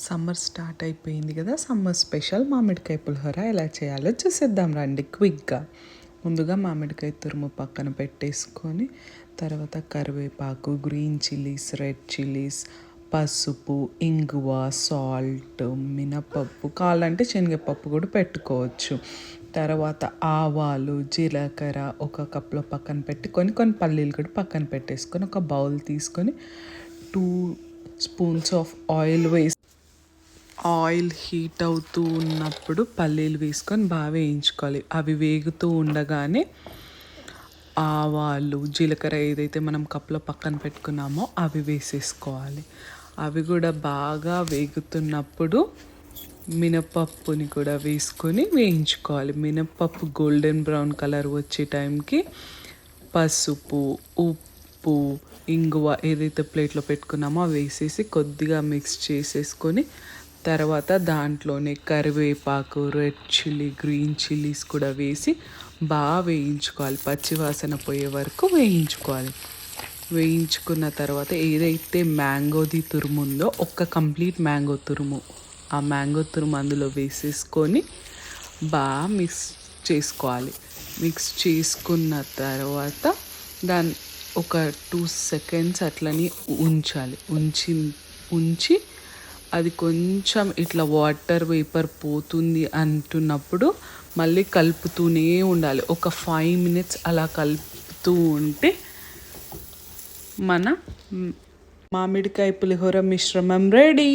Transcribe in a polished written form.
Summer start అయిపోయింది కదా, summer special మామిడికాయ పులిహోర ఎలా చేయాలో చూసేద్దాం రండి క్విక్గా. ముందుగా మామిడికాయ తురుము పక్కన పెట్టేసుకొని తర్వాత కరివేపాకు, గ్రీన్ చిల్లీస్, రెడ్ చిల్లీస్, పసుపు, ఇంగువ, సాల్ట్, మినపప్పు, కావాలంటే శనగపప్పు కూడా పెట్టుకోవచ్చు. తర్వాత ఆవాలు, జీలకర్ర ఒక కప్లో పక్కన పెట్టుకొని కొన్ని పల్లీలు కూడా పక్కన పెట్టేసుకొని ఒక బౌల్ తీసుకొని 2 స్పూన్స్ ఆఫ్ ఆయిల్ వేసి ఆయిల్ హీట్ అవుతూ ఉన్నప్పుడు పల్లీలు వేసుకొని బాగా వేయించుకోవాలి. అవి వేగుతూ ఉండగానే ఆవాలు, జీలకర్ర ఏదైతే మనం కప్లో పక్కన పెట్టుకున్నామో అవి వేసేసుకోవాలి. అవి కూడా బాగా వేగుతున్నప్పుడు మినపప్పుని కూడా వేసుకొని వేయించుకోవాలి. మినపప్పు గోల్డెన్ బ్రౌన్ కలర్ వచ్చే టైంకి పసుపు, ఉప్పు, ఇంగువ ఏదైతే ప్లేట్లో పెట్టుకున్నామో అవి వేసేసి కొద్దిగా మిక్స్ చేసేసుకొని తర్వాత దాంట్లోనే కరివేపాకు, రెడ్ చిల్లీ, గ్రీన్ చిల్లీస్ కూడా వేసి బాగా వేయించుకోవాలి. పచ్చివాసన పోయే వరకు వేయించుకోవాలి. వేయించుకున్న తర్వాత ఏదైతే మ్యాంగోది తురుము ఉందో ఒక కంప్లీట్ మ్యాంగో తురుము, ఆ మ్యాంగో తురుము అందులో వేసేసుకొని బాగా మిక్స్ చేసుకోవాలి. మిక్స్ చేసుకున్న తర్వాత దాన్ని ఒక 2 సెకండ్స్ అట్లని ఉంచాలి. ఉంచి అది కొంచెం ఇట్లా వాటర్ వేపర్ పోతుంది అంటున్నప్పుడు మళ్ళీ కలుపుతూనే ఉండాలి. ఒక 5 minutes అలా కలుపుతూ ఉంటే మన మామిడికాయ పులిహోర మిశ్రమం రెడీ.